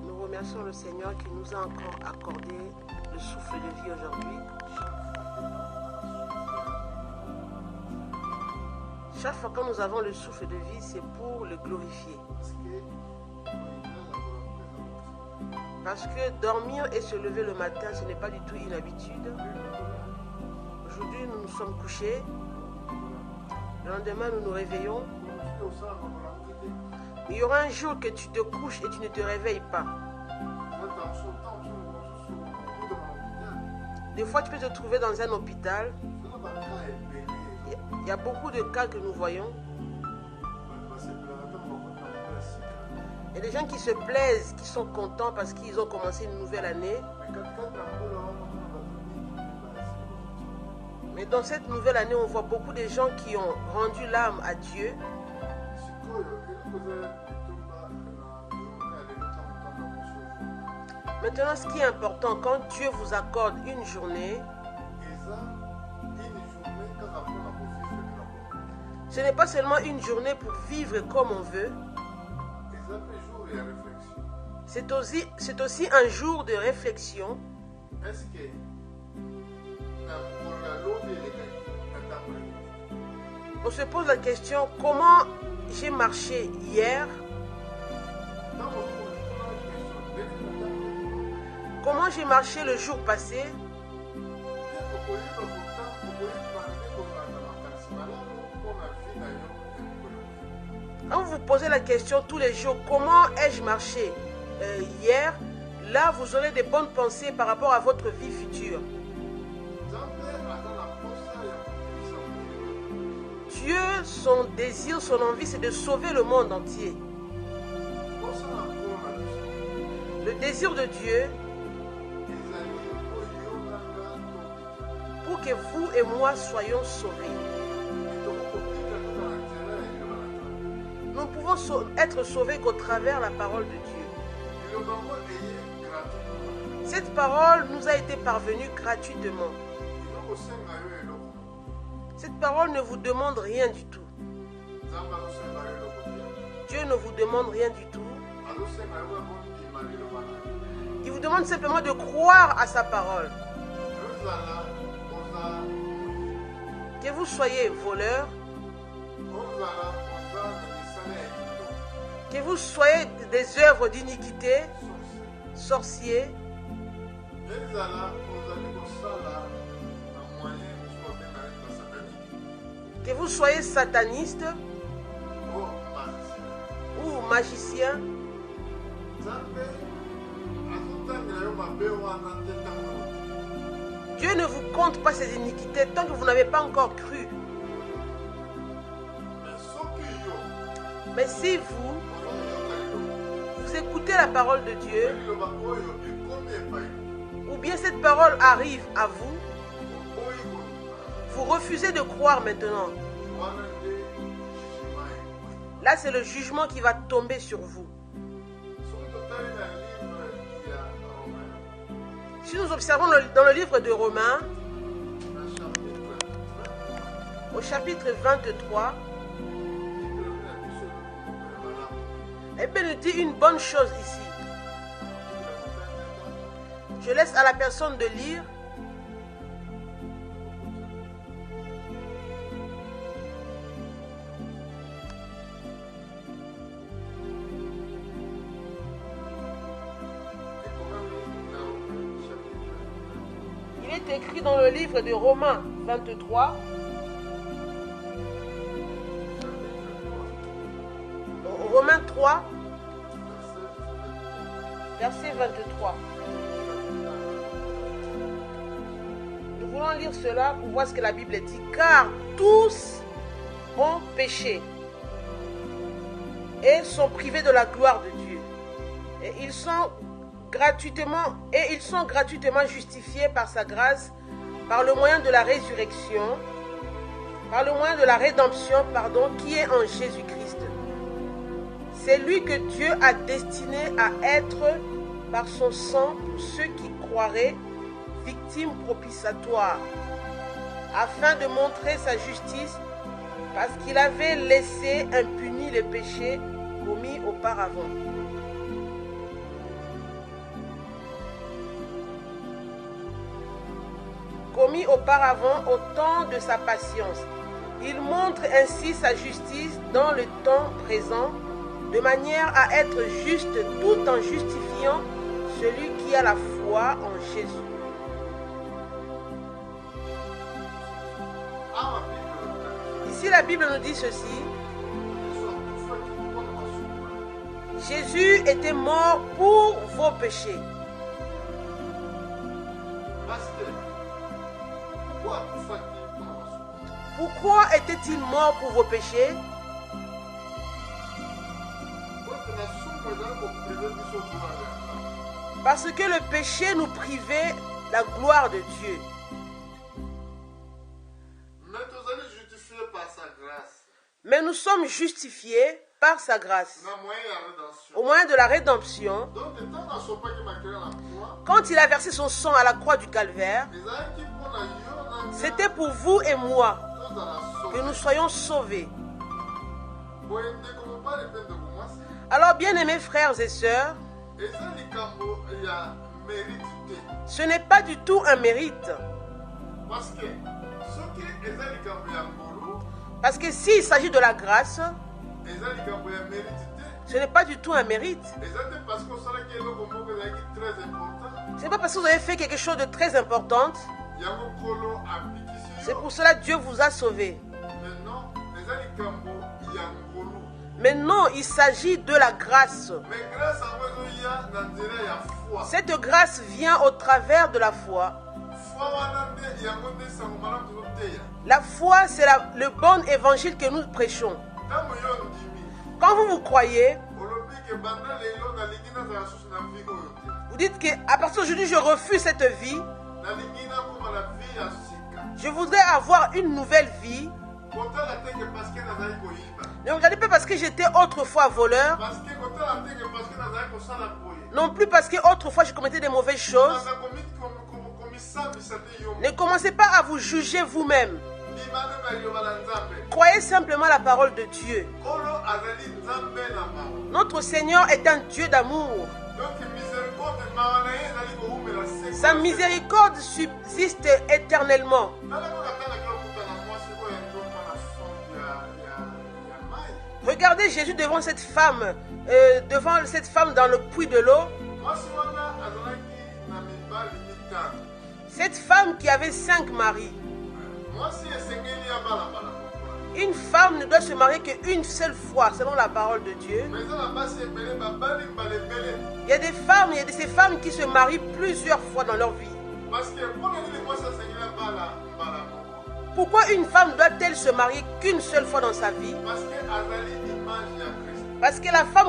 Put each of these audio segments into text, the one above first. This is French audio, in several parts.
Nous remercions le Seigneur qui nous a encore accordé le souffle de vie aujourd'hui. Chaque fois que nous avons le souffle de vie, c'est pour le glorifier. Parce que dormir et se lever le matin, ce n'est pas du tout une habitude. Aujourd'hui, nous nous sommes couchés. Le lendemain, nous nous réveillons. Il y aura un jour que tu te couches et tu ne te réveilles pas. Des fois, tu peux te trouver dans un hôpital. Il y a beaucoup de cas que nous voyons. Il y a des gens qui se plaisent, qui sont contents parce qu'ils ont commencé une nouvelle année. Mais dans cette nouvelle année, on voit beaucoup de gens qui ont rendu l'âme à Dieu. Maintenant, ce qui est important, quand Dieu vous accorde une journée, ce n'est pas seulement une journée pour vivre comme on veut. C'est aussi un jour de réflexion. On se pose la question, comment j'ai marché hier? Comment j'ai marché le jour passé? Quand vous vous posez la question tous les jours, comment ai-je marché hier? Là, vous aurez des bonnes pensées par rapport à votre vie future. Dieu, son désir, son envie, c'est de sauver le monde entier. Le désir de Dieu, pour que vous et moi soyons sauvés. Nous pouvons être sauvés qu'au travers la parole de Dieu. Cette parole nous a été parvenue gratuitement. Cette parole ne vous demande rien du tout. Dieu ne vous demande rien du tout. Il vous demande simplement de croire à sa parole. Que vous soyez voleur, que vous soyez des œuvres d'iniquité, sorciers, que vous soyez sataniste ou magicien, Dieu ne vous compte pas ces iniquités tant que vous n'avez pas encore cru. Mais si vous écoutez la parole de Dieu, ou bien cette parole arrive à vous, vous refusez de croire maintenant. Là, c'est le jugement qui va tomber sur vous. Si nous observons dans le livre de Romains, au chapitre 23, eh bien, nous dit une bonne chose ici. Je laisse à la personne de lire. Il est écrit dans le livre de Romains 23. Romains 3, verset 23. Nous voulons lire cela pour voir ce que la Bible dit. Car tous ont péché et sont privés de la gloire de Dieu. Et ils sont gratuitement justifiés par sa grâce, par le moyen de la résurrection, par le moyen de la rédemption, qui est en Jésus-Christ. C'est lui que Dieu a destiné à être, par son sang, pour ceux qui croiraient, victime propitiatoire, afin de montrer sa justice, parce qu'il avait laissé impuni les péchés commis auparavant. Commis auparavant au temps de sa patience. Il montre ainsi sa justice dans le temps présent, de manière à être juste tout en justifiant celui qui a la foi en Jésus. Ici, la Bible nous dit ceci. Jésus était mort pour vos péchés. Pourquoi était-il mort pour vos péchés? Parce que le péché nous privait la gloire de Dieu. Mais nous sommes justifiés par sa grâce. Au moyen de la rédemption. Quand il a versé son sang à la croix du calvaire, c'était pour vous et moi que nous soyons sauvés. Alors, bien-aimés frères et sœurs, ce n'est pas du tout un mérite. Parce que s'il s'agit de la grâce, ce n'est pas du tout un mérite. Ce n'est pas parce que vous avez fait quelque chose de très important. C'est pour cela que Dieu vous a sauvé. Mais non, il s'agit de la grâce. Cette grâce vient au travers de la foi. La foi, c'est le bon évangile que nous prêchons. Quand vous croyez, vous dites qu'à partir d'aujourd'hui, je refuse cette vie. Je voudrais avoir une nouvelle vie. Ne regardez pas parce que j'étais autrefois voleur. Non plus parce que autrefois je commettais des mauvaises choses. Ne commencez pas à vous juger vous-même. Croyez simplement la parole de Dieu. Notre Seigneur est un Dieu d'amour. Sa miséricorde subsiste éternellement. Regardez Jésus devant cette femme dans le puits de l'eau. Cette femme qui avait 5 maris. Une femme ne doit se marier qu'une seule fois, selon la parole de Dieu. Il y a des femmes, ces femmes qui se marient plusieurs fois dans leur vie. Pourquoi une femme doit-elle se marier qu'une seule fois dans sa vie? Parce que la femme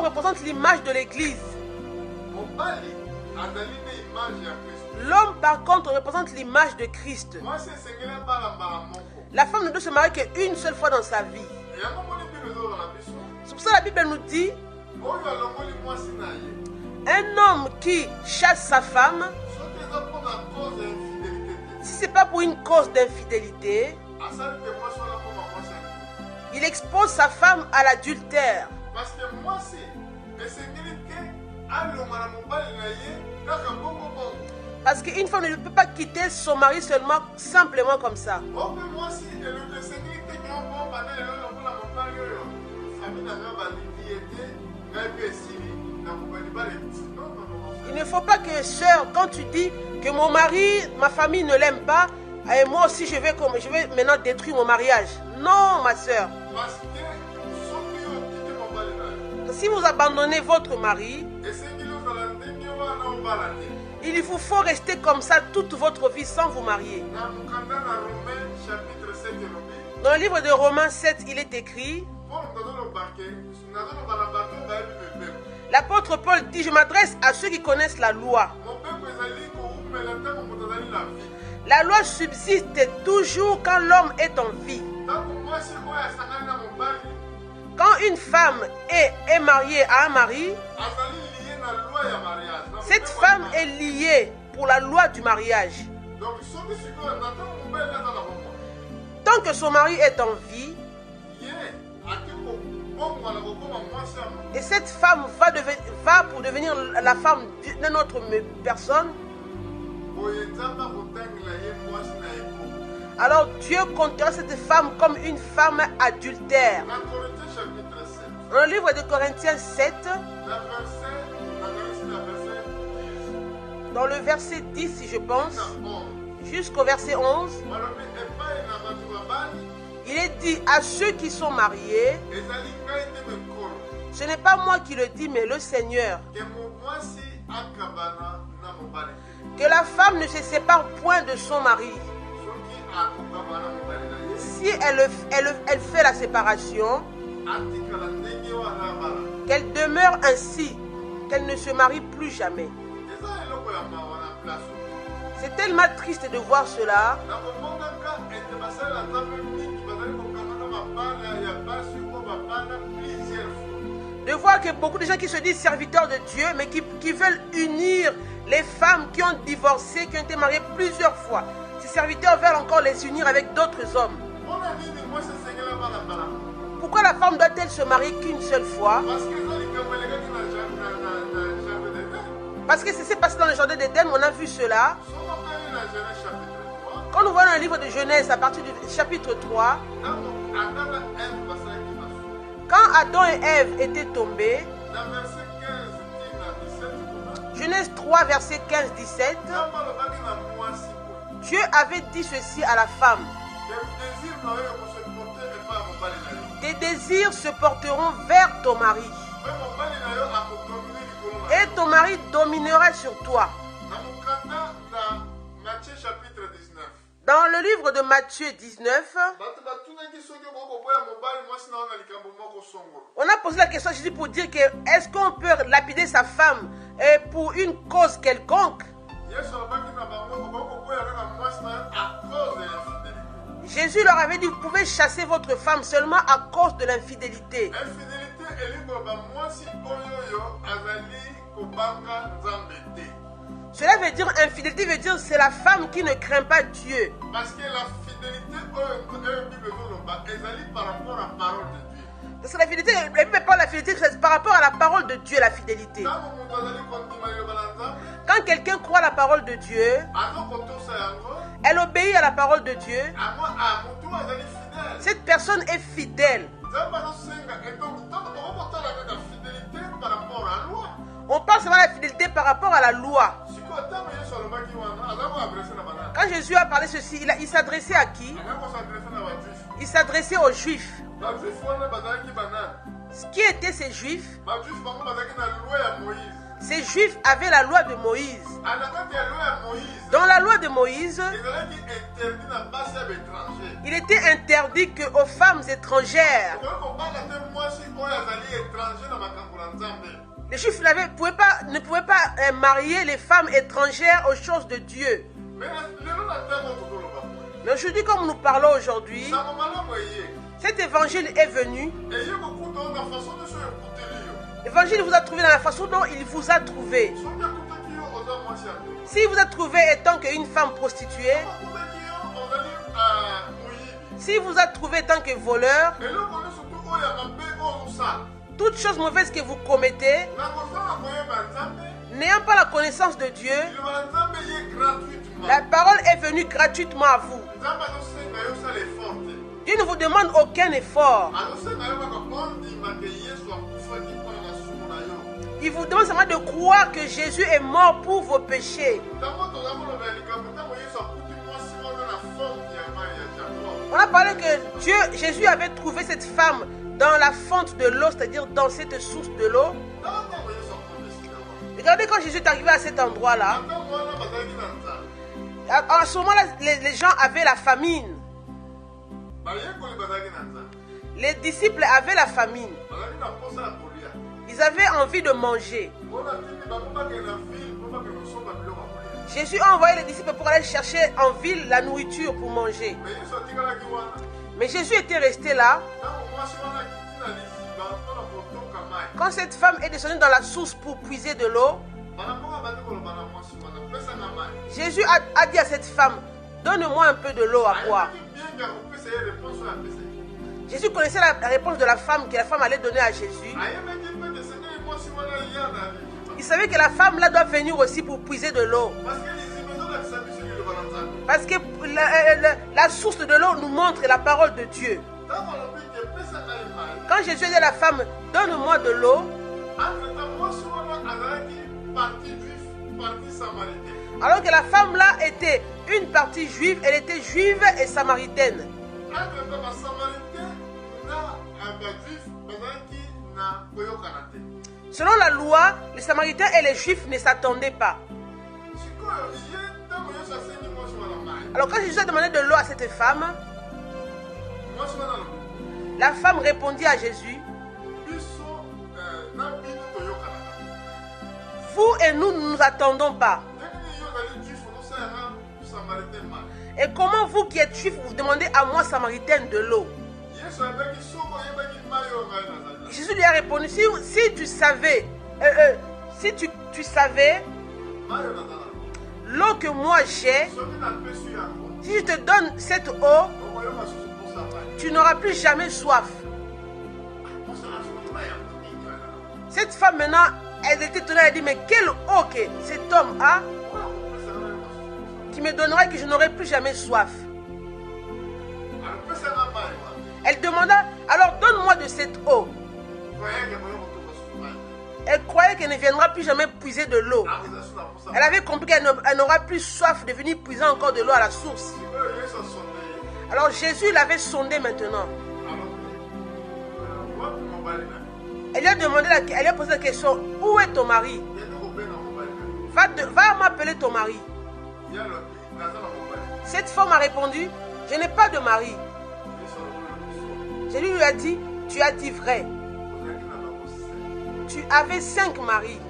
représente l'image de l'Église. L'homme, par contre, représente l'image de Christ. La femme ne doit se marier qu'une seule fois dans sa vie. C'est pour ça que la Bible nous dit, un homme qui chasse sa femme, si ce n'est pas pour une cause d'infidélité, il expose sa femme à l'adultère. Parce qu'une femme ne peut pas quitter son mari simplement comme ça. Il ne faut pas que, sœur, quand tu dis que mon mari, ma famille ne l'aime pas, et moi aussi je vais maintenant détruire mon mariage. Non, ma sœur. Si vous abandonnez votre mari, il vous faut rester comme ça toute votre vie sans vous marier. Dans le livre de Romains 7, il est écrit, l'apôtre Paul dit, je m'adresse à ceux qui connaissent la loi. La loi subsiste toujours quand l'homme est en vie. Quand une femme est mariée à un mari, cette femme est liée pour la loi du mariage. Tant Tant que son mari est en vie, et cette femme va pour devenir la femme d'une autre personne, alors Dieu comptera cette femme comme une femme adultère. Dans le livre de Corinthiens 7, dans le verset 10, si je pense, jusqu'au verset 11, il est dit à ceux qui sont mariés, ce n'est pas moi qui le dis, mais le Seigneur, que la femme ne se sépare point de son mari. Si elle fait la séparation, qu'elle demeure ainsi, qu'elle ne se marie plus jamais. C'est tellement triste de voir cela. De voir que beaucoup de gens qui se disent serviteurs de Dieu, mais qui veulent unir les femmes qui ont divorcé, qui ont été mariées plusieurs fois. Ces serviteurs veulent encore les unir avec d'autres hommes. Pourquoi la femme doit-elle se marier qu'une seule fois? Parce que c'est ce qui s'est passé dans le jardin d'Éden, on a vu cela. Quand nous voyons le livre de Genèse à partir du chapitre 3, quand Adam et Ève étaient tombés, Genèse 3, verset 15-17, Dieu avait dit ceci à la femme. Tes désirs se porteront vers ton mari. Et ton mari dominera sur toi. Dans le livre de Matthieu 19, on a posé la question à Jésus pour dire que est-ce qu'on peut lapider sa femme pour une cause quelconque? Jésus leur avait dit, vous pouvez chasser votre femme seulement à cause de l'infidélité. Cela veut dire, infidélité veut dire, c'est la femme qui ne craint pas Dieu. Parce que la fidélité, par rapport à la parole de Dieu. Parce que la fidélité, la Bible ne parle de la fidélité, c'est par rapport à la parole de Dieu, la fidélité. Quand quelqu'un croit la parole de Dieu, elle obéit à la parole de Dieu, cette personne est fidèle. On parle seulement de la fidélité par rapport à la loi. Quand Jésus a parlé ceci, il s'adressait à qui? Il s'adressait aux Juifs. Qui étaient ces Juifs? Ces Juifs avaient la loi de Moïse. Dans la loi de Moïse, il était interdit qu'aux femmes étrangères, les Juifs ne pouvaient pas marier les femmes étrangères aux choses de Dieu. Mais aujourd'hui, comme nous parlons aujourd'hui, cet évangile est venu. L'évangile vous a trouvé dans la façon dont il vous a trouvé. Si vous a trouvé étant qu'une femme prostituée, si vous a trouvé étant que voleur, toute chose mauvaise que vous commettez, n'ayant pas la connaissance de Dieu, la parole est venue gratuitement à vous. Dieu ne vous demande aucun effort. Il vous demande seulement de croire que Jésus est mort pour vos péchés. On a parlé que Jésus avait trouvé cette femme dans la fente de l'eau, c'est-à-dire dans cette source de l'eau. Regardez quand Jésus est arrivé à cet endroit-là. À ce moment-là, les gens avaient la famine. Les disciples avaient la famine. Ils avaient envie de manger. Jésus a envoyé les disciples pour aller chercher en ville la nourriture pour manger. Mais Jésus était resté là. Quand cette femme est descendue dans la source pour puiser de l'eau, Jésus a dit à cette femme, donne-moi un peu de l'eau à boire. Jésus connaissait la réponse de la femme que la femme allait donner à Jésus. Il savait que la femme là doit venir aussi pour puiser de l'eau. Parce que la source de l'eau nous montre la parole de Dieu. Quand Jésus dit à la femme, donne-moi de l'eau, alors que la femme là était une partie juive, elle était juive et samaritaine. Selon la loi, les Samaritains et les Juifs ne s'attendaient pas. Alors quand Jésus a demandé de l'eau à cette femme, la femme répondit à Jésus, vous et nous ne nous attendons pas. Et comment vous qui êtes juifs, vous demandez à moi, samaritaine, de l'eau? Jésus lui a répondu, si tu savais, si tu savais l'eau que moi j'ai, si je te donne cette eau, tu n'auras plus jamais soif. Cette femme maintenant, elle était étonnée, elle dit, mais quelle eau que cet homme a qui me donnera que je n'aurai plus jamais soif. Elle demanda, alors donne-moi de cette eau. Elle croyait qu'elle ne viendra plus jamais puiser de l'eau. Elle avait compris qu'elle n'aura plus soif de venir puiser encore de l'eau à la source. Alors Jésus l'avait sondé maintenant. Elle lui a demandé, elle lui a posé la question, où est ton mari? Va m'appeler ton mari. Cette femme a répondu, je n'ai pas de mari. Jésus lui a dit, tu as dit vrai. Tu avais 5 maris.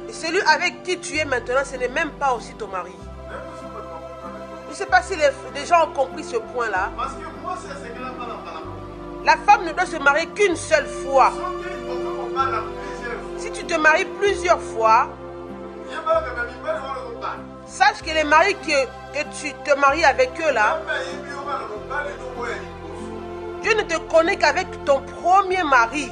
Et celui avec qui tu es maintenant, ce n'est même pas aussi ton mari. Je ne sais pas si les gens ont compris ce point-là. La femme ne doit se marier qu'une seule fois. Si tu te maries plusieurs fois, sache que les maris que tu te maries avec eux là, Dieu ne te connaît qu'avec ton premier mari.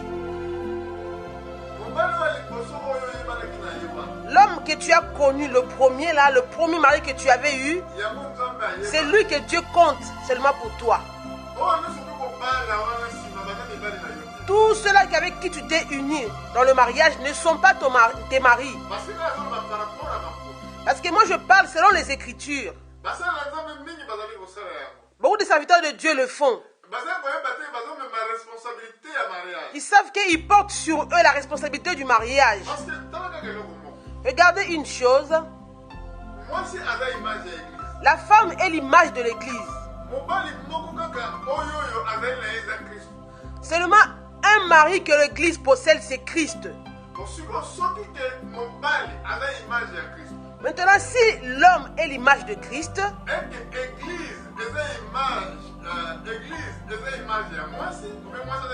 L'homme que tu as connu, le premier là, le premier mari que tu avais eu, c'est lui que Dieu compte seulement pour toi. Tous ceux-là avec qui tu t'es uni dans le mariage ne sont pas tes maris. Parce que moi je parle selon les Écritures. Beaucoup de serviteurs de Dieu le font. Ils savent qu'ils portent sur eux la responsabilité du mariage. Regardez une chose. La femme est l'image de l'église. Seulement un mari que l'église possède, c'est Christ. Maintenant, si l'homme est l'image de Christ,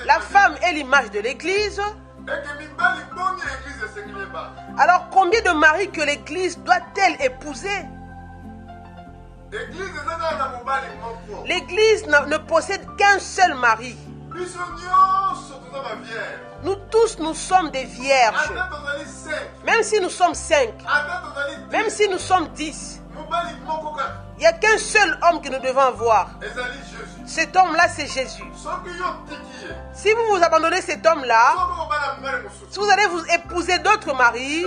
la femme est l'image de l'église, alors combien de maris que l'église doit-elle épouser? L'église ne possède qu'un seul mari. Nous tous, nous sommes des vierges. Même si nous sommes 5, même si nous sommes 10, il n'y a qu'un seul homme que nous devons avoir. Cet homme-là, c'est Jésus. Si vous vous abandonnez cet homme-là, si vous allez vous épouser d'autres maris,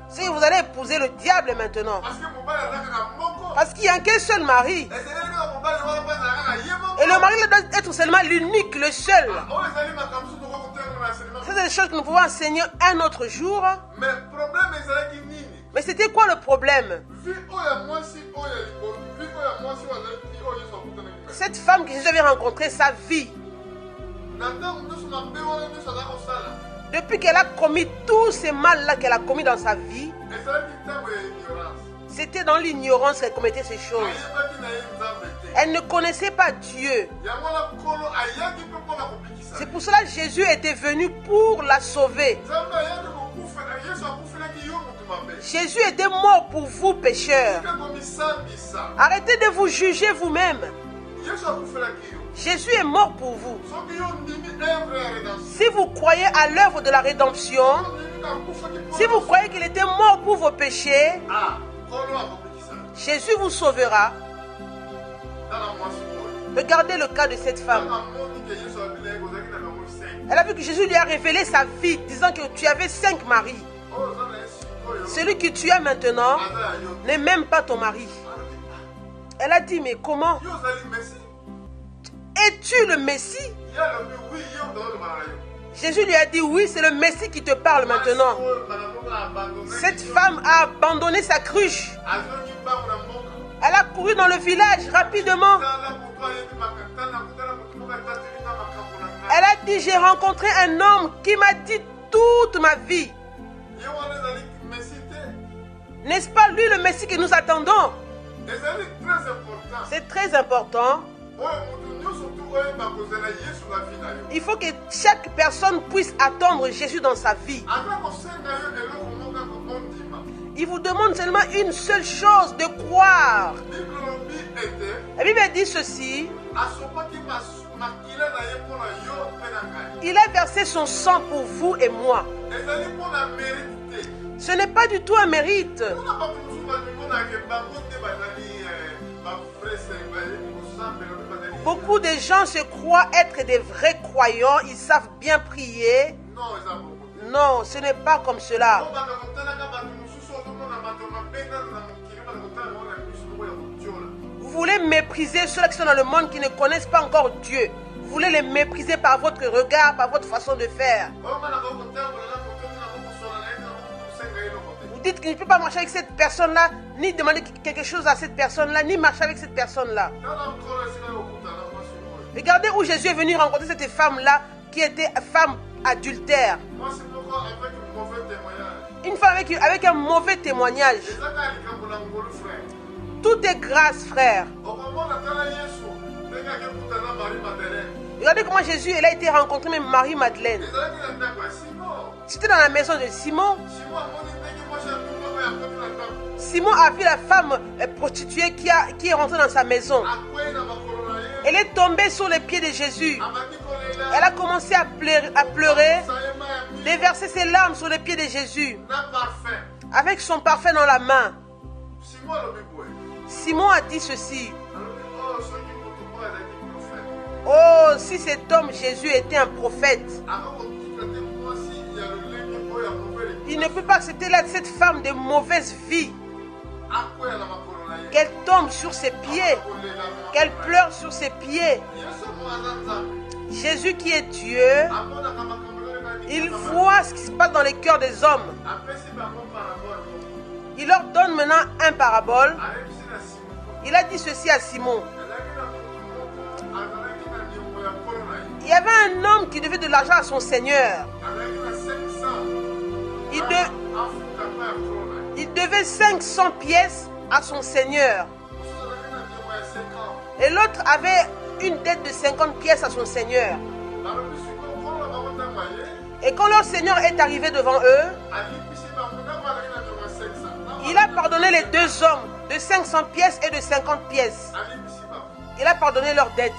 si vous allez épouser le diable maintenant. Parce qu'il n'y a qu'un seul mari. Et le mari doit être seulement l'unique, le seul. C'est des choses que nous pouvons enseigner un autre jour. Mais c'était quoi le problème? Cette femme que Jésus avait rencontrée, sa vie, depuis qu'elle a commis tous ces mal-là qu'elle a commis dans sa vie, c'était dans l'ignorance qu'elle commettait ces choses. Elle ne connaissait pas Dieu. C'est pour cela que Jésus était venu pour la sauver. Jésus était mort pour vous pécheurs. Arrêtez de vous juger vous-même. Jésus est mort pour vous. Si vous croyez à l'œuvre de la rédemption, si vous croyez qu'il était mort pour vos péchés, Jésus vous sauvera. Regardez le cas de cette femme. Elle a vu que Jésus lui a révélé sa vie, disant que tu avais 5 maris. Celui que tu as maintenant n'est même pas ton mari. Elle a dit, mais comment? Es-tu le Messie? Jésus lui a dit, oui, c'est le Messie qui te parle maintenant. Cette femme a abandonné sa cruche. Elle a couru dans le village rapidement. Elle a dit, j'ai rencontré un homme qui m'a dit toute ma vie. N'est-ce pas lui le Messie que nous attendons? C'est très important. Il faut que chaque personne puisse attendre Jésus dans sa vie. Il vous demande seulement une seule chose, de croire. La Bible dit ceci. Il a versé son sang pour vous et moi. Ce n'est pas du tout un mérite. Beaucoup de gens se croient être des vrais croyants. Ils savent bien prier. Non, ce n'est pas comme cela. Vous voulez mépriser ceux qui sont dans le monde qui ne connaissent pas encore Dieu. Vous voulez les mépriser par votre regard, par votre façon de faire. Vous dites qu'il ne peut pas marcher avec cette personne-là, ni demander quelque chose à cette personne-là, ni marcher avec cette personne-là. Regardez où Jésus est venu rencontrer cette femme-là qui était femme adultère. Une femme avec un mauvais témoignage. Tout est grâce, frère. Regardez comment Jésus il a été rencontré même Marie-Madeleine. C'était dans la maison de Simon. Simon a vu la femme prostituée qui est rentrée dans sa maison. Elle est tombée sur les pieds de Jésus. Elle a commencé à pleurer, déverser ses larmes sur les pieds de Jésus, avec son parfum dans la main. Simon a dit ceci. Oh, si cet homme Jésus était un prophète, il ne peut pas accepter cette femme de mauvaise vie. Qu'elle tombe sur ses pieds, qu'elle pleure sur ses pieds. Jésus qui est Dieu, il voit ce qui se passe dans les cœurs des hommes. Il leur donne maintenant un parabole. Il a dit ceci à Simon. Il y avait un homme qui devait de l'argent à son seigneur. Il devait 500 pièces à son seigneur. Et l'autre avait une dette de 50 pièces à son seigneur. Et quand leur seigneur est arrivé devant eux, il a pardonné les deux hommes de 500 pièces et de 50 pièces. Il a pardonné leurs dettes.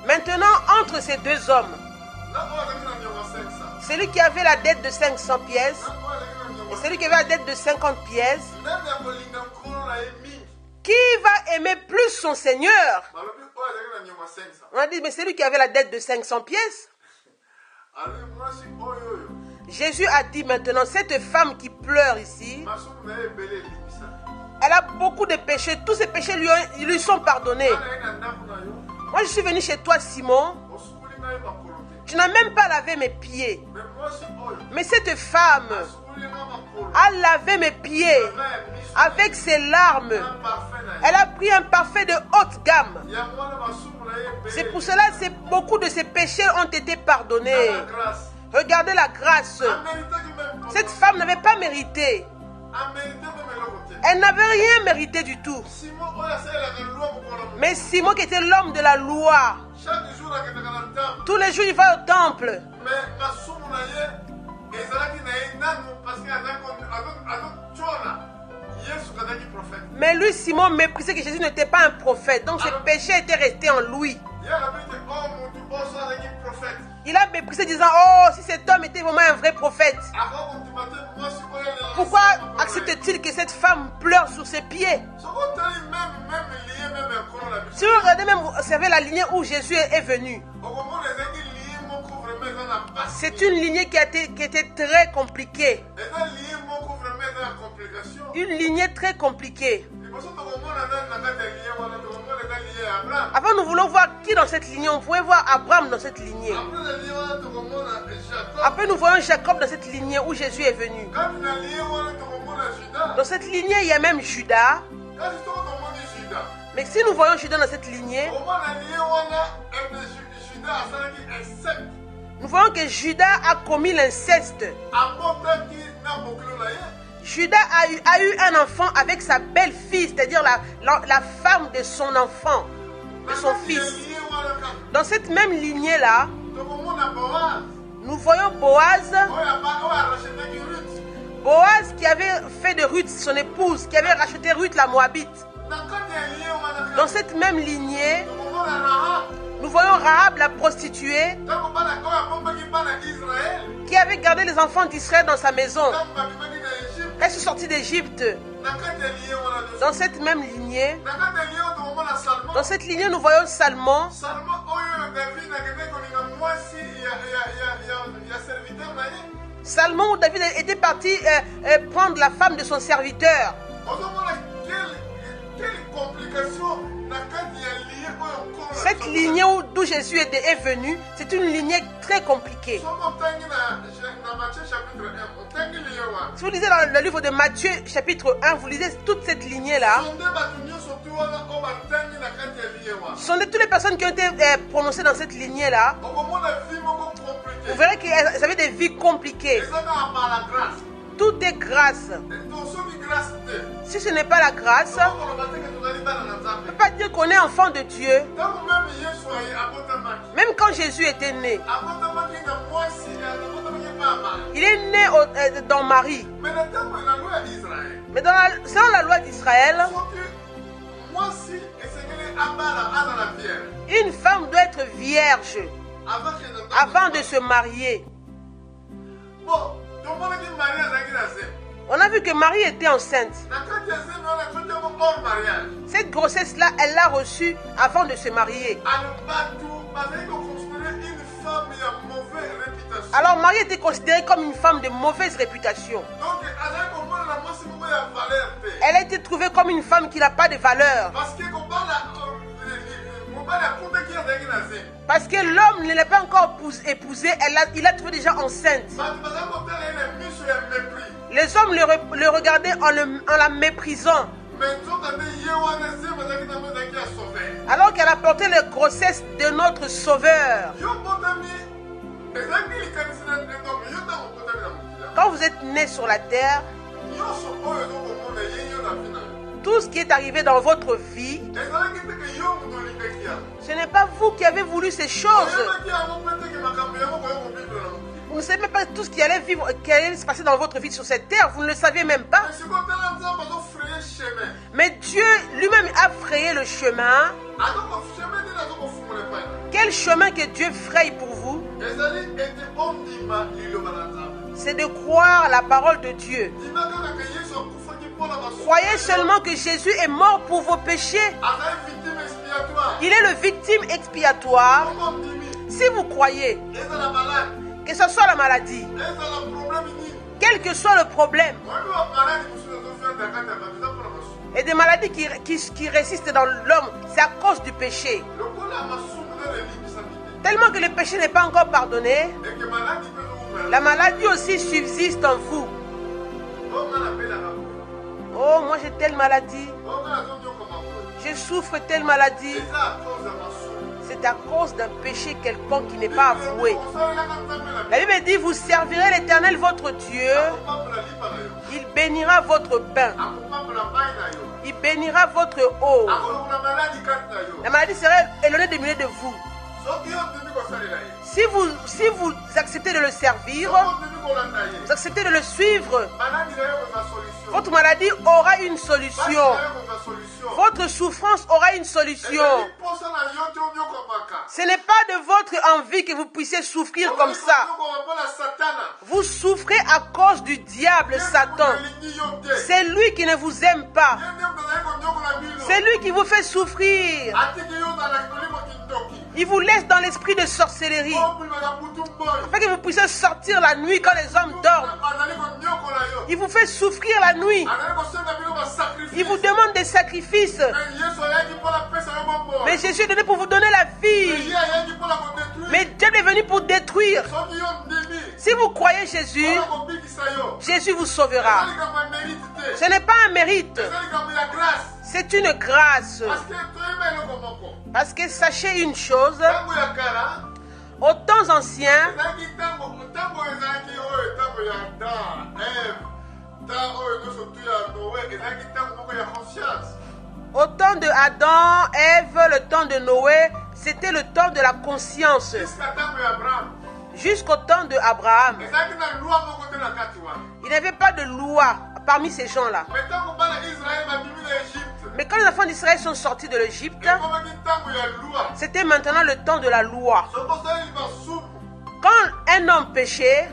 Maintenant, entre ces deux hommes, celui qui avait la dette de 500 pièces et celui qui avait la dette de 50 pièces, qui va aimer plus son Seigneur? On a dit, mais celui qui avait la dette de 500 pièces. Jésus a dit maintenant, cette femme qui pleure ici, elle a beaucoup de péchés. Tous ses péchés lui sont pardonnés. Moi, je suis venu chez toi, Simon. Tu n'as même pas lavé mes pieds. Mais cette femme a lavé mes pieds avec ses larmes. Elle a pris un parfum de haute gamme. C'est pour cela que beaucoup de ses péchés ont été pardonnés. Regardez la grâce. Cette femme n'avait pas mérité. Elle n'avait rien mérité du tout. Mais Simon qui était l'homme de la loi, tous les jours il va au temple. Mais lui, Simon, méprisait que Jésus n'était pas un prophète. Donc ses péchés étaient restés en lui. Il a méprisé disant, oh, si cet homme était vraiment un vrai prophète, pourquoi accepte-t-il que cette femme pleure sur ses pieds? Si vous regardez même, vous observez la lignée où Jésus est venu. C'est une lignée qui était très compliquée. Une lignée très compliquée. Avant, nous voulons voir qui dans cette lignée. On pouvait voir Abraham dans cette lignée. Après, nous voyons Jacob dans cette lignée où Jésus est venu. Dans cette lignée, il y a même Judas. Mais si nous voyons Judas dans cette lignée, nous voyons que Judas a commis l'inceste. Judas a eu un enfant avec sa belle-fille, c'est-à-dire la femme de son enfant, de son fils. Dans cette même lignée-là, nous voyons Boaz. Boaz qui avait fait de Ruth son épouse, qui avait racheté Ruth la Moabite. Dans cette même lignée, nous voyons Rahab la prostituée qui avait gardé les enfants d'Israël dans sa maison. Elle est sortie d'Égypte. Dans cette même lignée, nous voyons Salmon. Salmon où David était parti prendre la femme de son serviteur. Cette lignée d'où Jésus est venu, c'est une lignée très compliquée. Si vous lisez dans le livre de Matthieu, chapitre 1, vous lisez toute cette lignée-là. Ce sont toutes les personnes qui ont été prononcées dans cette lignée-là. Vous verrez qu'elles avaient des vies compliquées. Tout est grâce. Si ce n'est pas la grâce, on ne peut pas dire qu'on est enfant de Dieu. Même quand Jésus était né, il est né dans Marie. Mais selon la loi d'Israël, une femme doit être vierge avant de se marier. On a vu que Marie était enceinte. Cette grossesse-là, elle l'a reçue avant de se marier. Alors Marie était considérée comme une femme de mauvaise réputation. Elle a été trouvée comme une femme qui n'a pas de valeur. Parce que l'homme ne l'a pas encore épousée, il a trouvé déjà enceinte. Les hommes le regardaient en la méprisant. Alors qu'elle a porté la grossesse de notre Sauveur. Quand vous êtes né sur la terre, tout ce qui est arrivé dans votre vie, ce n'est pas vous qui avez voulu ces choses. Vous ne savez même pas tout ce qui allait se passer dans votre vie sur cette terre. Vous ne le saviez même pas. Mais Dieu lui-même a frayé le chemin. Quel chemin que Dieu fraye pour vous? C'est de croire la parole de Dieu. Croyez seulement que Jésus est mort pour vos péchés. Il est le victime expiatoire. Si vous croyez, que ce soit la maladie, quel que soit le problème, et des maladies qui résistent dans l'homme, c'est à cause du péché. Tellement que le péché n'est pas encore pardonné, la maladie aussi subsiste en vous. Oh, moi j'ai telle maladie. Je souffre telle maladie. C'est à cause d'un péché quelconque qui n'est pas avoué. La Bible dit, vous servirez l'Éternel votre Dieu. Il bénira votre pain. Il bénira votre eau. La maladie serait éloignée de vous. Si vous acceptez de le servir, vous acceptez de le suivre, votre maladie aura une solution. Votre souffrance aura une solution. Ce n'est pas de votre envie que vous puissiez souffrir comme ça. Vous souffrez à cause du diable Satan. C'est lui qui ne vous aime pas. C'est lui qui vous fait souffrir. Il vous laisse dans l'esprit de sorcellerie, afin que vous puissiez sortir la nuit quand les hommes dorment. Il vous fait souffrir la nuit. Il vous demande des sacrifices. Mais Jésus est venu pour vous donner la vie. Mais Dieu est venu pour détruire. Si vous croyez Jésus, Jésus vous sauvera. Ce n'est pas un mérite. C'est une grâce. Parce que sachez une chose, aux temps anciens, au temps de Adam, Ève, le temps de Noé, c'était le temps de la conscience. Jusqu'au temps de Abraham. Il n'y avait pas de loi parmi ces gens-là. Mais quand les enfants d'Israël sont sortis de l'Égypte, c'était maintenant le temps de la loi. Quand un homme péchait,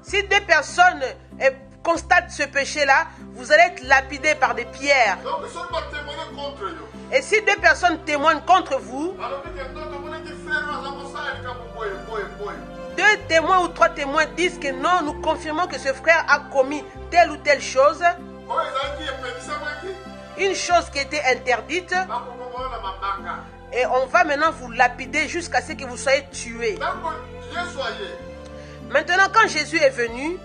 si deux personnes constatent ce péché-là, vous allez être lapidés par des pierres. Et si deux personnes témoignent contre vous, deux témoins ou trois témoins disent que non, nous confirmons que ce frère a commis telle ou telle chose, une chose qui était interdite, et on va maintenant vous lapider jusqu'à ce que vous soyez tués. Maintenant, quand Jésus est venu,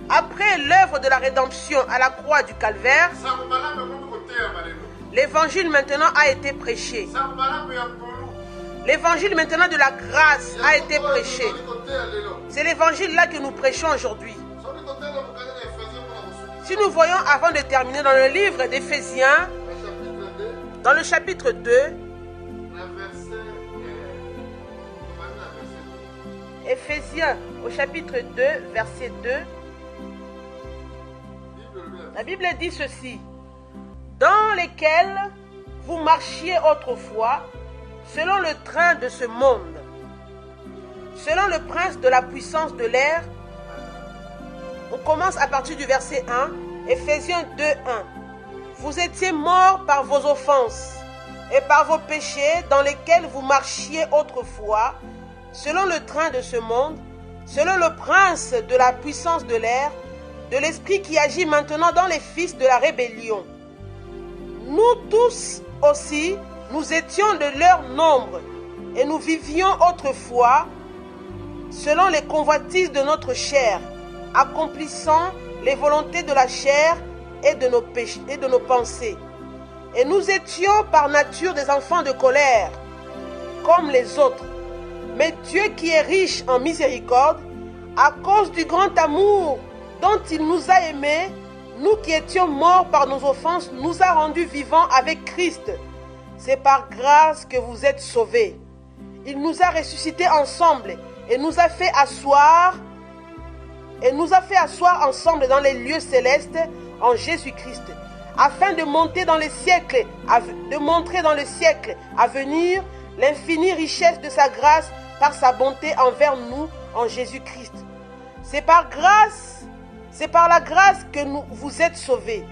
après l'œuvre de la rédemption à la croix du Calvaire, l'évangile maintenant a été prêché. L'évangile maintenant de la grâce a été prêché. C'est l'évangile là que nous prêchons aujourd'hui. Si nous voyons avant de terminer dans le livre d'Éphésiens, dans le chapitre 2, Éphésiens au chapitre 2, verset 2, la Bible dit ceci: dans lesquels vous marchiez autrefois, selon le train de ce monde, selon le prince de la puissance de l'air. On commence à partir du verset 1, Éphésiens 2, 1. Vous étiez morts par vos offenses et par vos péchés dans lesquels vous marchiez autrefois, selon le train de ce monde, selon le prince de la puissance de l'air, de l'esprit qui agit maintenant dans les fils de la rébellion. Nous tous aussi, nous étions de leur nombre et nous vivions autrefois selon les convoitises de notre chair, accomplissant les volontés de la chair et de nos péchés et de nos pensées. Et nous étions par nature des enfants de colère, comme les autres. Mais Dieu qui est riche en miséricorde, à cause du grand amour dont il nous a aimés, nous qui étions morts par nos offenses, nous a rendus vivants avec Christ. C'est par grâce que vous êtes sauvés. Il nous a ressuscités ensemble et nous a fait asseoir ensemble dans les lieux célestes en Jésus-Christ, afin de montrer dans les siècles à venir l'infinie richesse de sa grâce par sa bonté envers nous en Jésus-Christ. C'est par la grâce que vous êtes sauvés,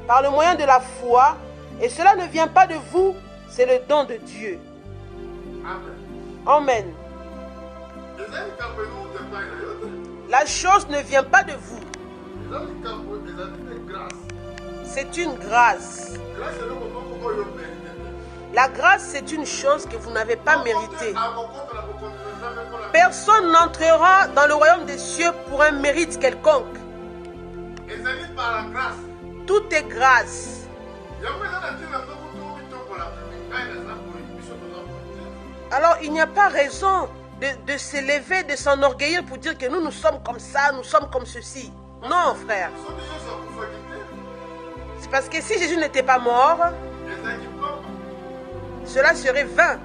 par le moyen de la foi, et cela ne vient pas de vous, c'est le don de Dieu. Amen. La chose ne vient pas de vous. C'est une grâce. La grâce, c'est une chose que vous n'avez pas méritée. Personne n'entrera dans le royaume des cieux pour un mérite quelconque. Tout est grâce. Alors, il n'y a pas raison de s'élever, de s'enorgueillir pour dire que nous sommes comme ça, nous sommes comme ceci. Non, frère. C'est parce que si Jésus n'était pas mort, cela serait vain.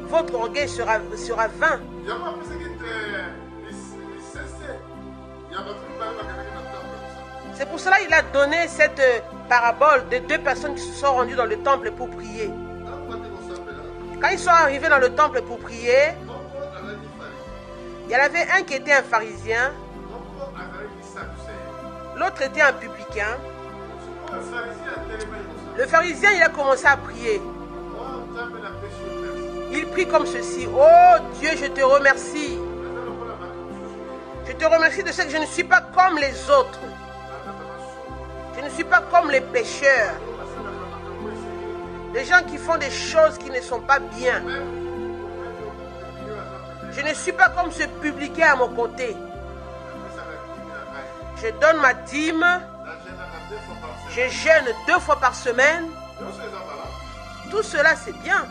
Votre orgueil sera vain. C'est pour cela qu'il a donné cette parabole de deux personnes qui se sont rendues dans le temple pour prier. Quand ils sont arrivés dans le temple pour prier, il y en avait un qui était un pharisien, l'autre était un publicain. Le pharisien, il a commencé à prier. Il prie comme ceci: oh Dieu, je te remercie. Je te remercie de ce que je ne suis pas comme les autres. Je ne suis pas comme les pécheurs. Les gens qui font des choses qui ne sont pas bien. Je ne suis pas comme ce publicain à mon côté. Je donne ma dîme. Je jeûne 2 fois par semaine. Tout cela, c'est bien.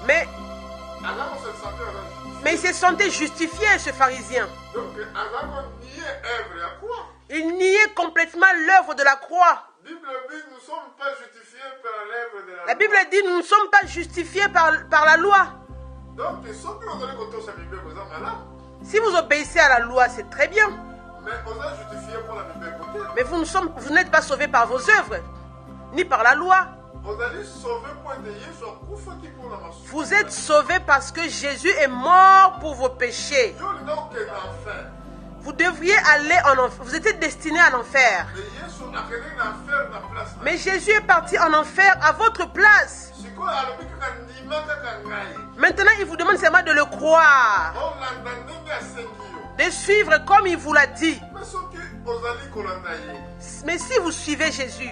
Mais il se sentait justifié, ce pharisien. Il niait complètement l'œuvre de la croix. La Bible dit nous ne sommes pas justifiés par la loi. Si vous obéissez à la loi, c'est très bien. Mais vous n'êtes pas sauvés par vos œuvres, ni par la loi. Vous êtes sauvés parce que Jésus est mort pour vos péchés. Vous devriez aller en enfer. Vous étiez destinés à l'enfer. Mais Jésus est parti en enfer à votre place. Maintenant, il vous demande seulement de le croire, de suivre comme il vous l'a dit. Mais si vous suivez Jésus,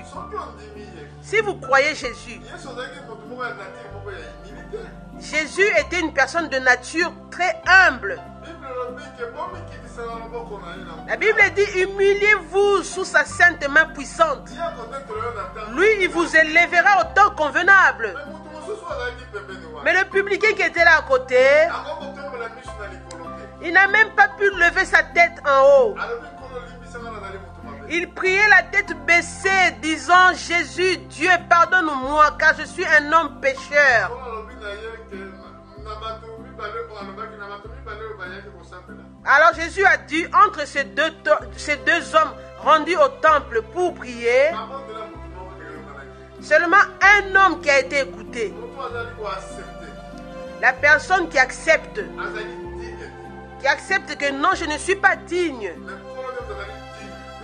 si vous croyez Jésus, Jésus était une personne de nature très humble. La Bible dit: humiliez-vous sous sa sainte main puissante. Lui, il vous élèvera au temps convenable. Mais le publicain qui était là à côté, il n'a même pas pu lever sa tête en haut. Il priait la tête baissée, disant: Jésus, Dieu, pardonne-moi, car je suis un homme pécheur. Alors Jésus a dit, entre ces deux hommes rendus au temple pour prier, seulement un homme qui a été écouté. La personne qui accepte que non, je ne suis pas digne.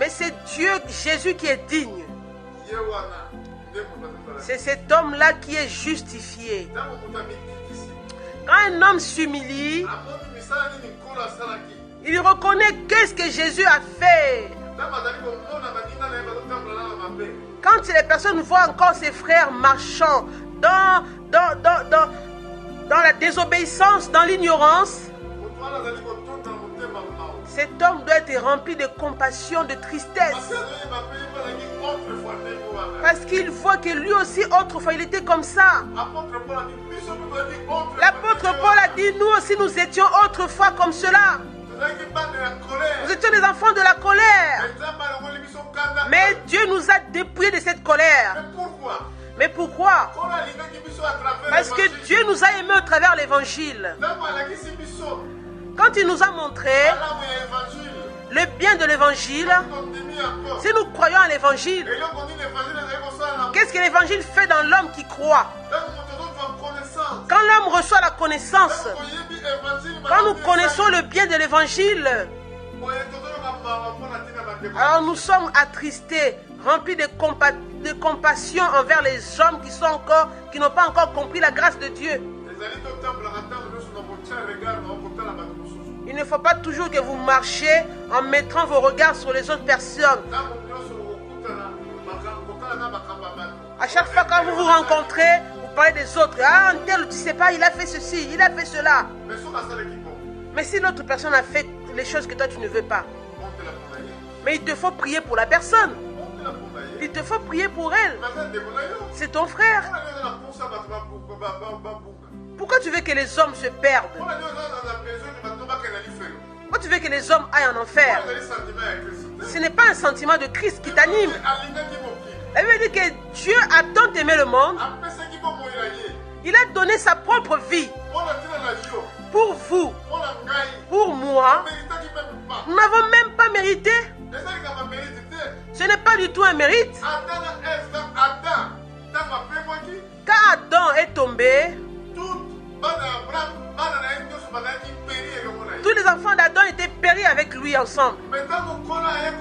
Mais c'est Dieu, Jésus qui est digne. C'est cet homme-là qui est justifié. Quand un homme s'humilie, il reconnaît qu'est-ce que Jésus a fait. Quand les personnes voient encore ses frères marchant dans la désobéissance, dans l'ignorance, cet homme doit être rempli de compassion, de tristesse. Parce qu'il voit que lui aussi, autrefois, il était comme ça. L'apôtre Paul a dit, nous aussi, nous étions autrefois comme cela. Nous étions des enfants de la colère. Mais Dieu nous a dépouillés de cette colère. Mais pourquoi? Parce que Dieu nous a aimés au travers l'évangile. Quand il nous a montré le bien de l'évangile, si nous croyons à l'évangile, qu'est-ce que l'évangile fait dans l'homme qui croit? Quand l'homme reçoit la connaissance, quand nous connaissons le bien de l'évangile, alors nous sommes attristés, remplis de compassion envers les hommes qui n'ont pas encore compris la grâce de Dieu. Il ne faut pas toujours que vous marchiez en mettant vos regards sur les autres personnes. À chaque fois quand vous vous rencontrez, vous parlez des autres. Ah, un tel, tu ne sais pas, il a fait ceci, il a fait cela. Mais si l'autre personne a fait les choses que toi tu ne veux pas, mais il te faut prier pour la personne. Il te faut prier pour elle. C'est ton frère. Pourquoi tu veux que les hommes se perdent? Pourquoi tu veux que les hommes aillent en enfer? Ce n'est pas un sentiment de Christ qui t'anime. La Bible dit que Dieu a tant aimé le monde, apesaki bomoi na ye il a donné sa propre vie mpo na ntina na yo pour vous, mpo na ngai pour moi. omeritaki même pas Nous n'avons même pas mérité. eza likambo mérite te Ce n'est pas du tout un mérite. ata na Adam ntango apengwaki Quand Adam est tombé, tout bana ya Abraham bana na ye nyonso bazalaki peri elongo na ye tous les enfants d'Adam étaient péris avec lui ensemble. me ntango nkolo aye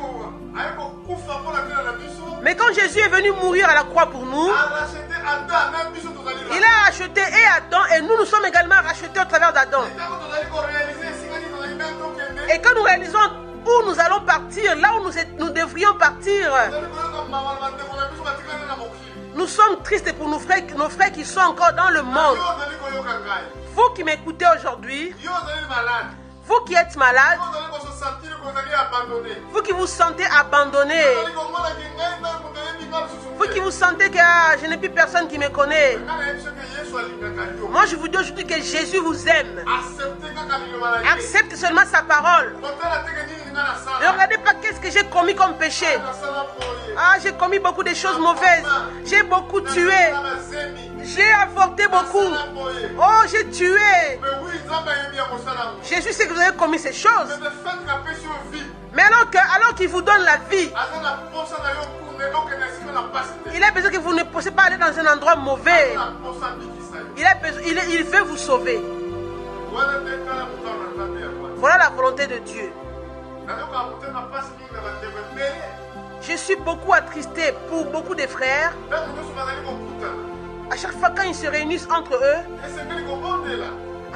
kokufa mpo na ntina na biso Mais quand Jésus est venu mourir à la croix pour nous, arachete Adam na biso tozali là il a racheté et Adam et nous sommes également rachetés au travers d'Adam. ntango tozali korealize esika nini tozali ngai tokende Et quand nous réalisons où nous allons partir, là où nous devrions partir, tozali koyoka mawa na bandeko na biso batikali na mokili nous sommes tristes pour nos frères qui sont encore dans le monde. yo ozali koyoka ngai Vous qui m'écoutez aujourd'hui, yo ozali malade vous qui êtes malade, yo ozali kososentir kozali abandonné vous qui vous sentez abandonné, ozali komonaki ngai ntango toyebi nga lisusu vous qui vous sentez que je n'ai plus personne qui me connaît. nga nayebi soki yesu alingaka yo Moi, je vous dis aujourd'hui que Jésus vous aime. accepte kaka liloba na ye Accepte seulement sa parole. kotala teke nini nga Ne nasala regardez pas qu'est-ce que j'ai commis comme péché. nasala boye Ah, j'ai commis beaucoup de choses mauvaises. J'ai beaucoup tué. na mazemi J'ai avorté beaucoup. nasala boye Oh, j'ai tué. mais oui nzambe ayebi ya kosala ngo Jésus sait que vous avez commis ces choses. mais le fait kapesi yo vie Mais alors qu'il vous donne la vie, aza na posa na yo kune okende esika na pasi te il a besoin que vous ne puissiez pas aller dans un endroit mauvais. na posa bikisa yo Il a besoin, il veut vous sauver. wana nde tala motano na nzambe ya bwana Voilà la volonté de Dieu. nayoka motema pasi mingi na bandeko ebele Je suis beaucoup attristé pour beaucoup de frères. ntango nyonso bazali kokutana À chaque fois quand ils se réunissent entre eux, esengeli kobondela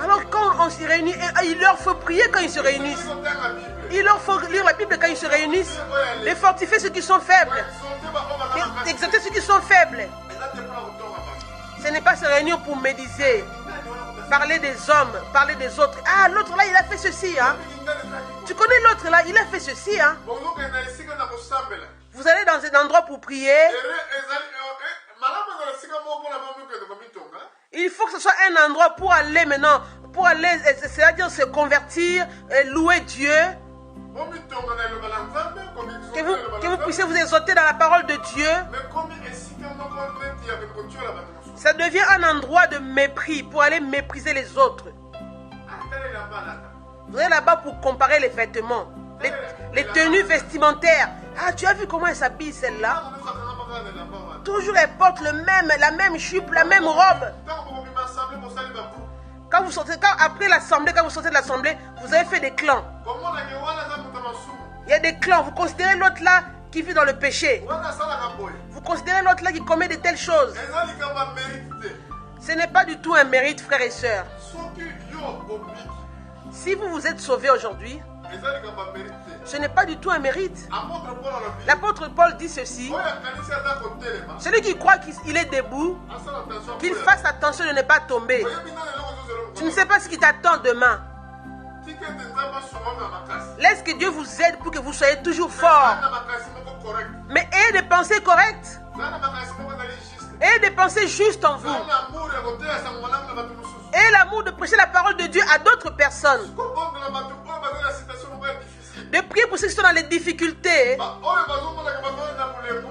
alors quand on se réunit, il leur faut prier quand ils se réunissent. esengeli kotanga bible Il leur faut lire la Bible quand ils se réunissent. Les fortifier ceux qui sont faibles. exolte baoyo baza na kasi Exalter ceux qui sont faibles. eza te mpona kotonga basi Ce n'est pas se réunir pour médiser. nani wana kota Parler des hommes, parler des autres. Ah, l'autre là, il a fait ceci. Hein. mingi ngani ezalaki Tu connais l'autre là, il a fait ceci. Hein. bozokenda esika na kosambela Vous allez dans un endroit pour prier. ere ezali malamu ezala esika moko mpona bomikende komitonga Il faut que ce soit un endroit pour aller maintenant, pour aller, c'est-à-dire se convertir, louer Dieu. bomitonga na eloba na nzambe Que vous puissiez vous exalter dans la parole de Dieu. mais komi esika moko neti ya kotiola bato mosusu Ça devient un endroit de mépris pour aller mépriser les autres. atala elamba alata Vous allez là-bas pour comparer les vêtements, les tenues vestimentaires. Ah, tu as vu comment elle s'habille celle-là? ntango nyonso akanga makaka na elamba wana Toujours elle porte la même jupe, la même robe. ntango bokobima assemble bosali bagroupe Quand vous sortez, après l'assemblée, quand vous sortez de l'assemblée, vous avez fait des clans. komonake wana eza moto masumu Il y a des clans. Vous considérez l'autre là qui vit dans le péché. wana asalaka boye Vous considérez l'autre là qui commet de telles choses. eza likambo ya mérite te Ce n'est pas du tout un mérite, frères et sœurs. soki yo obiki Si vous vous êtes sauvés aujourd'hui, eza likambo ya mérite te ce n'est pas du tout un mérite. apôtre paul alobi L'apôtre Paul dit ceci. oyo akanisi aza kotelema Celui qui croit qu'il est debout, asala attention qu'il fasse attention de ne pas tomber. oyebi nani eloko Tu ne sais pas ce qui t'attend demain. tika ete nzambe asunga na makasi Laisse que Dieu vous aide pour que vous soyez toujours fort. na makasi moko correct Mais ayez des pensées correctes. za na makasi moko ezali juste Ayez des pensées justes en za vous. na amour ya koteya sango malamu na bato mosusu Ayez l'amour de prêcher la parole de Dieu à d'autres personnes. kobondela bato oyo baza na situation moko ya difficile De prier pour ceux qui sont dans les difficultés. oyo bazomonaka bazoya na bolembu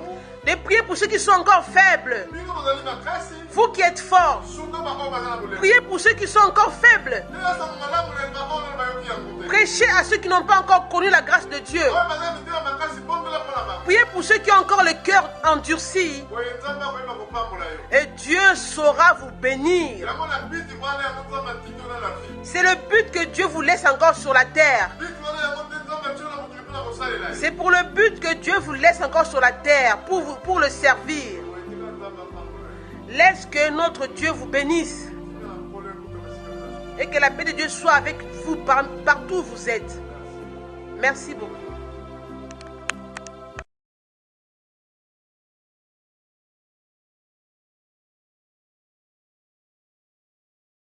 De prier pour ceux qui sont encore faibles. bino bozali makasi Vous qui êtes forts. sunga baoyo baza na bolembu Priez pour ceux qui sont encore faibles. teya sango malamu leka oyo bayoki yango te Prêchez à ceux qui n'ont pas encore connu la grâce de Dieu. oyo baza mitema makasi bondela mpona bango Priez pour ceux qui ont encore le cœur endurci. boye nzambe akoyeba kopambola yo Et Dieu saura vous bénir. yango na biti wana yango nzambe atiki yo na la vie C'est le but que Dieu vous laisse encore sur la terre. biti wana yango nde nzambe atiki yo na mokili mpona kosalela ye C'est pour le but que Dieu vous laisse encore sur la terre, pour le servir. boye tika nzambe apambola yo Laisse que notre Dieu vous bénisse tika na nkolo ekuta basika na et que la paix de Dieu soit avec vous partout où vous êtes. Merci beaucoup.